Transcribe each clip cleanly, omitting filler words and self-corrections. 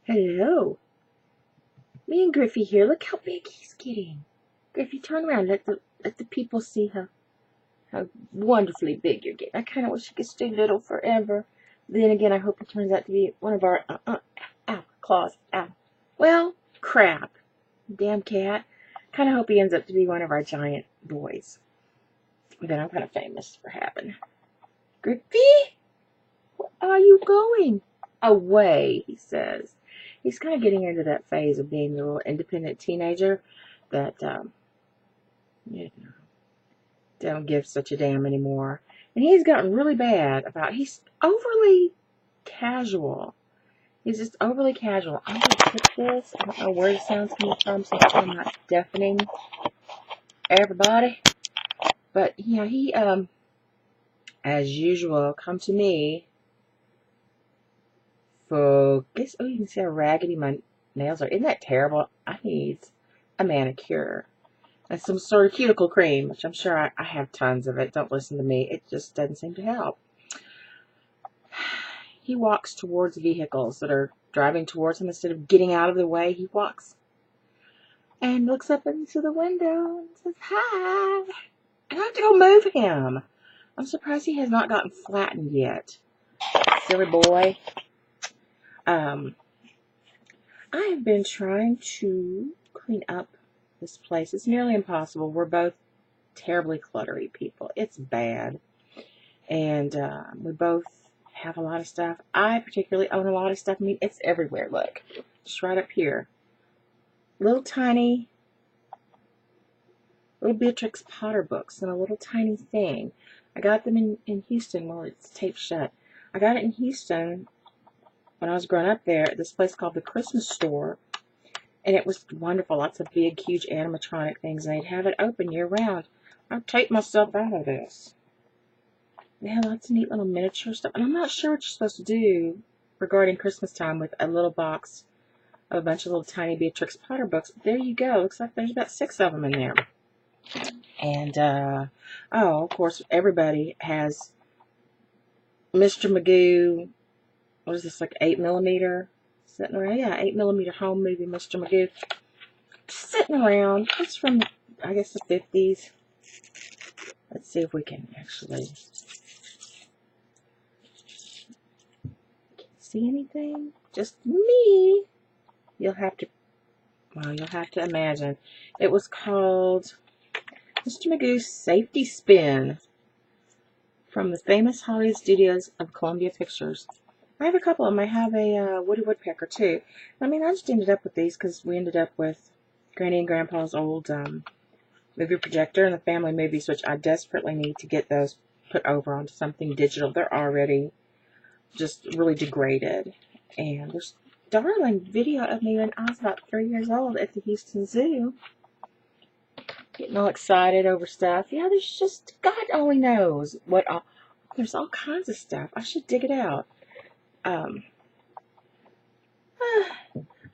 Hello. Me and Griffey here. Look how big he's getting. Griffey, turn around. Let the people see how wonderfully big you're getting. I kind of wish he could stay little forever. Then again, I hope he turns out to be one of our ow, claws. Ow. Well, crap. Damn cat. Kind of hope he ends up to be one of our giant boys. Then I'm kind of famous for having. Griffey, where are you going? Away, he says. He's kind of getting into that phase of being the little independent teenager that you know, don't give such a damn anymore. And he's gotten really bad about, he's overly casual. He's just overly casual. I'm going to clip this. I don't know where the sound's coming from, so I'm not deafening everybody. But, yeah, he, as usual, come to me. Focus. Oh, you can see how raggedy my nails are. Isn't that terrible? I need a manicure. And some sort of cuticle cream, which I'm sure I have tons of it. Don't listen to me. It just doesn't seem to help. He walks towards vehicles that are driving towards him. Instead of getting out of the way, he walks and looks up into the window and says, hi. And I have to go move him. I'm surprised he has not gotten flattened yet. Silly boy. I have been trying to clean up this place. It's nearly impossible. We're both terribly cluttery people. It's bad. And we both have a lot of stuff. I particularly own a lot of stuff. I mean, it's everywhere. Look, just right up here. Little tiny, little Beatrix Potter books in a little tiny thing. I got them in Houston. Well, it's taped shut. I got it in Houston when I was growing up there at this place called the Christmas Store. And it was wonderful. Lots of big, huge animatronic things. And they'd have it open year round. I'd take myself out of this. They had lots of neat little miniature stuff. And I'm not sure what you're supposed to do regarding Christmas time with a little box of a bunch of little tiny Beatrix Potter books. There you go. Looks like there's about 6 of them in there. And, of course, everybody has Mr. Magoo. What is this, like 8mm? Sitting around. Yeah, 8mm home movie Mr. Magoo. Sitting around. It's from, I guess, the 50s. Let's see if we can actually see anything. Just me. You'll have to imagine. It was called Mr. Magoo's Safety Spin from the famous Hollywood studios of Columbia Pictures. I have a couple of them. I have a Woody Woodpecker too. I mean, I just ended up with these because we ended up with Granny and Grandpa's old movie projector and the family movies, which I desperately need to get those put over onto something digital. They're already just really degraded. And there's darling video of me when I was about 3 years old at the Houston Zoo, getting all excited over stuff. Yeah, there's just, God only knows what all, there's all kinds of stuff. I should dig it out. I'm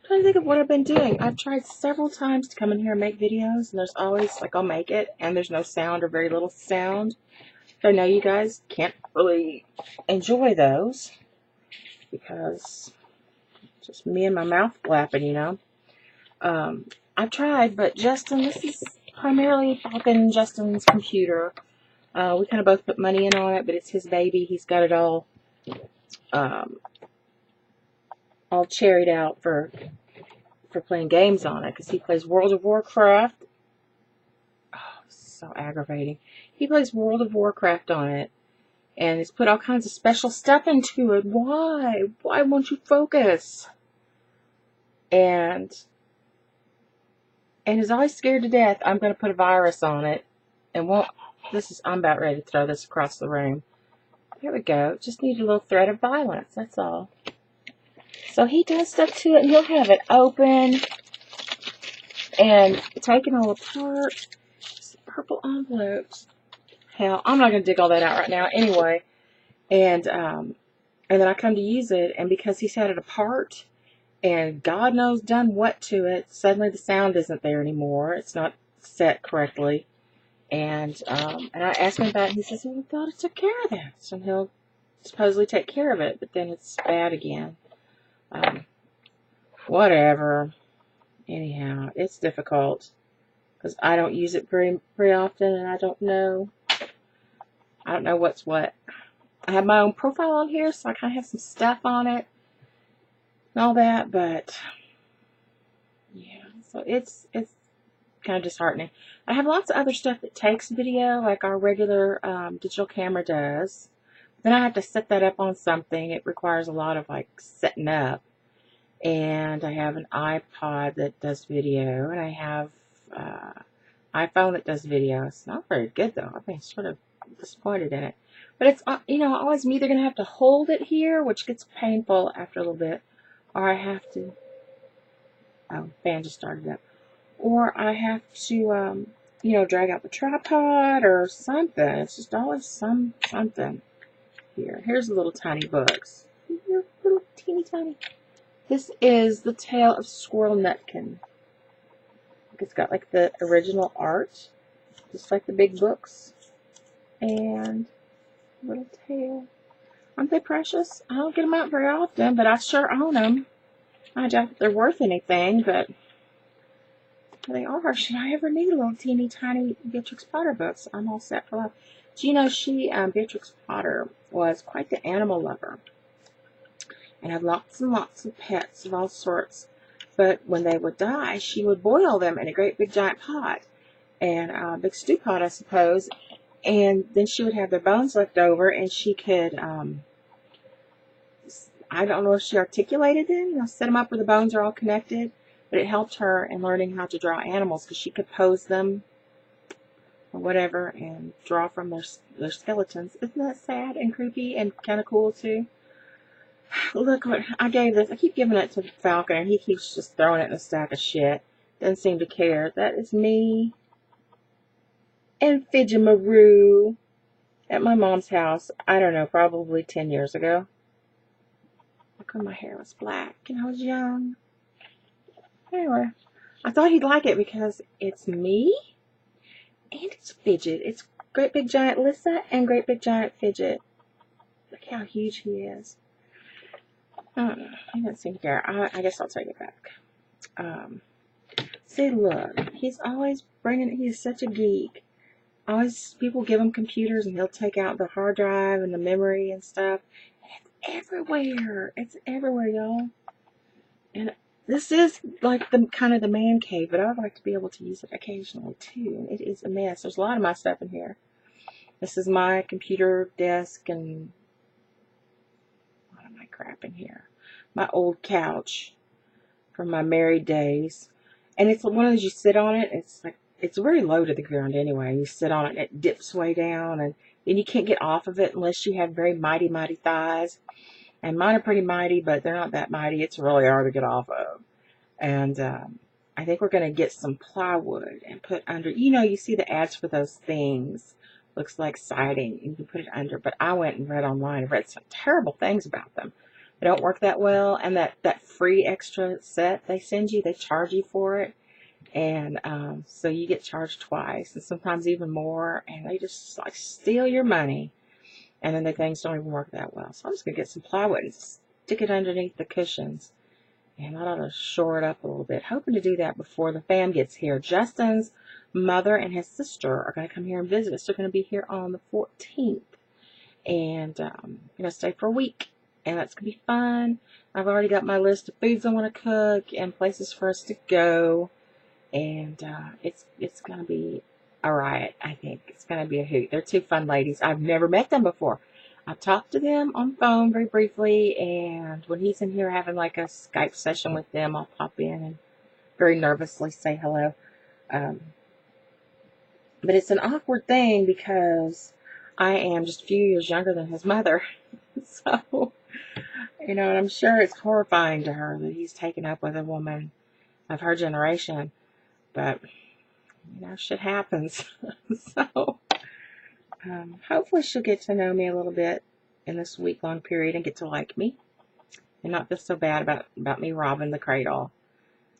trying to think of what I've been doing. I've tried several times to come in here and make videos, and there's always, like, I'll make it, and there's no sound or very little sound. So I know you guys can't really enjoy those because it's just me and my mouth flapping, you know. I've tried, but Justin, this is primarily Falcon and Justin's computer. We kind of both put money in on it, but it's his baby. He's got it all cherried out for playing games on it because he plays World of Warcraft. Oh, so aggravating. He plays World of Warcraft on it, and it's put all kinds of special stuff into it. Why? Why won't you focus? And is always scared to death I'm going to put a virus on it, and won't. I'm about ready to throw this across the room. There we go. Just need a little threat of violence. That's all. So he does stuff to it, and he'll have it open and taken all apart. Purple envelopes. Hell, I'm not going to dig all that out right now anyway. And then I come to use it, and because he's had it apart, and God knows done what to it, suddenly the sound isn't there anymore. It's not set correctly. And I asked him about it, and he says, well, we thought it took care of that. So he'll supposedly take care of it, but then it's bad again. whatever. Anyhow, it's difficult because I don't use it very often, and I don't know what's what. I have my own profile on here, so I kind of have some stuff on it and all that, but yeah, so it's kind of disheartening. I have lots of other stuff that takes video, like our regular digital camera does. Then I have to set that up on something. It requires a lot of like setting up. And I have an iPod that does video, and I have iPhone that does video. It's not very good though. I've been sort of disappointed in it. But it's always me. They're gonna have to hold it here, which gets painful after a little bit, or I have to. Oh, fan just started up. Or I have to drag out the tripod or something. It's just always something here. Here's the little tiny books. They're little teeny tiny. This is The Tale of Squirrel Nutkin. It's got like the original art, just like the big books, and little tail. Aren't they precious? I don't get them out very often, but I sure own them. I doubt that they're worth anything, but they are. Should I ever need little teeny tiny Beatrix Potter books, I'm all set for life. Do you know Beatrix Potter was quite the animal lover and had lots and lots of pets of all sorts. But when they would die, she would boil them in a great big giant pot, and a big stew pot, I suppose. And then she would have their bones left over, and she could, I don't know if she articulated them, set them up where the bones are all connected, but it helped her in learning how to draw animals because she could pose them or whatever and draw from their skeletons. Isn't that sad and creepy and kind of cool too? Look what I gave this. I keep giving it to Falcon, and he keeps just throwing it in a stack of shit. Doesn't seem to care. That is me and Fidgemaroo at my mom's house. I don't know, probably 10 years ago. Look when my hair was black and I was young. Anyway, I thought he'd like it because it's me and it's Fidget. It's Great Big Giant Lissa and Great Big Giant Fidget. Look how huge he is. I don't know. He doesn't seem to care. I guess I'll take it back. See, look. He's always he's such a geek. Always, people give him computers and he'll take out the hard drive and the memory and stuff. It's everywhere. It's everywhere, y'all. And this is like kind of the man cave, but I would like to be able to use it occasionally too. And it is a mess. There's a lot of my stuff in here. This is my computer desk and what am I crap in here? My old couch from my married days. And it's one of those you sit on it. It's very low to the ground anyway. You sit on it and it dips way down, and then you can't get off of it unless you have very mighty, mighty thighs. And mine are pretty mighty, but they're not that mighty. It's really hard to get off of. And I think we're going to get some plywood and put under. You see the ads for those things. Looks like siding. You can put it under. But I went and read online and read some terrible things about them. They don't work that well. And that free extra set they send you, they charge you for it. And so you get charged twice and sometimes even more. And they just like steal your money. And then the things don't even work that well. So I'm just going to get some plywood and stick it underneath the cushions. And I ought to shore it up a little bit. Hoping to do that before the fam gets here. Justin's mother and his sister are going to come here and visit us. They're going to be here on the 14th. And going to stay for a week. And that's going to be fun. I've already got my list of foods I want to cook and places for us to go. And it's going to be a riot, I think. It's going to be a hoot. They're two fun ladies. I've never met them before. I've talked to them on the phone very briefly, and when he's in here having like a Skype session with them, I'll pop in and very nervously say hello. But it's an awkward thing because I am just a few years younger than his mother. So, and I'm sure it's horrifying to her that he's taken up with a woman of her generation. But, shit happens. So, hopefully she'll get to know me a little bit in this week-long period and get to like me and not feel so bad about me robbing the cradle.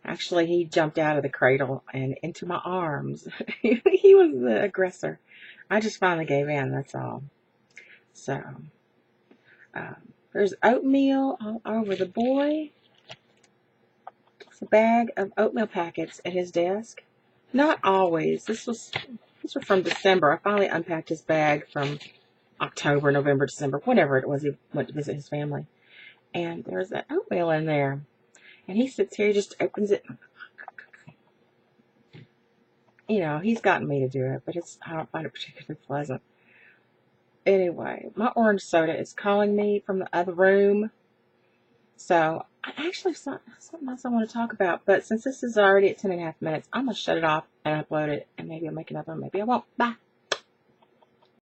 Actually, he jumped out of the cradle and into my arms. He was the aggressor. I just finally gave in, that's all. So, there's oatmeal all over the boy. a bag of oatmeal packets at his desk. Not always. These were from December. I finally unpacked his bag from October, November, December, whenever it was he went to visit his family. And there's that oatmeal in there. And he sits here, he just opens it. You know, he's gotten me to do it, but I don't find it particularly pleasant. Anyway, my orange soda is calling me from the other room. So, I actually have something else I want to talk about. But since this is already at 10.5 minutes, I'm going to shut it off and upload it. And maybe I'll make another one. Maybe I won't. Bye.